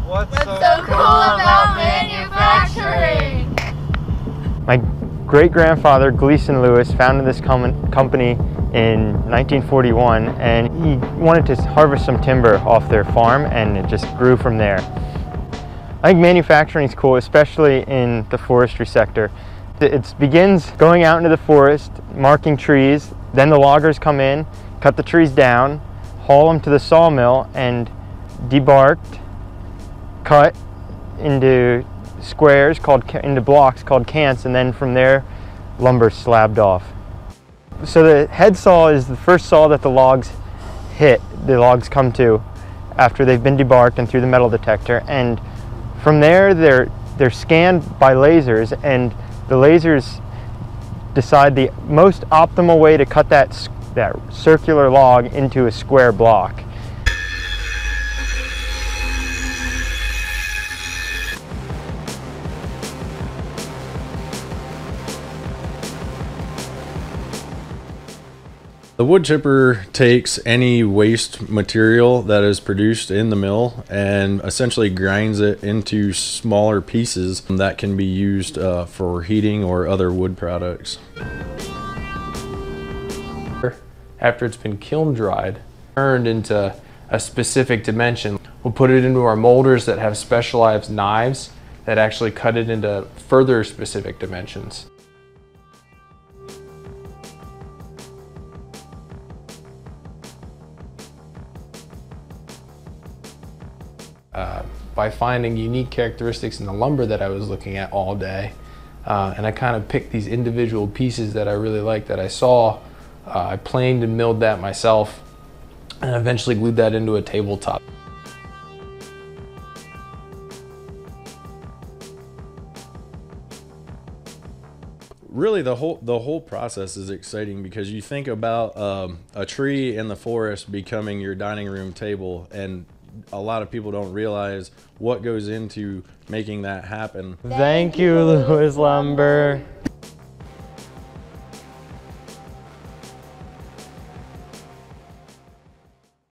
What's so cool about manufacturing? My great-grandfather, Gleason Lewis, founded this company in 1941, and he wanted to harvest some timber off their farm, and it just grew from there. I think manufacturing is cool, especially in the forestry sector. It begins going out into the forest, marking trees, then the loggers come in, cut the trees down, haul them to the sawmill, and debarked, cut into squares, into blocks called cants, and then from there lumber slabbed off. So the head saw is the first saw that the logs come to after they've been debarked and through the metal detector, and from there they're scanned by lasers, and the lasers decide the most optimal way to cut that circular log into a square block. The wood chipper takes any waste material that is produced in the mill and essentially grinds it into smaller pieces that can be used for heating or other wood products. After it's been kiln dried, turned into a specific dimension, we'll put it into our molders that have specialized knives that actually cut it into further specific dimensions. By finding unique characteristics in the lumber that I was looking at all day, and I kind of picked these individual pieces that I really liked that I saw. I planed and milled that myself and eventually glued that into a tabletop. Really, the whole process is exciting because you think about a tree in the forest becoming your dining room table, and a lot of people don't realize what goes into making that happen. Thank you, Lewis Lumber.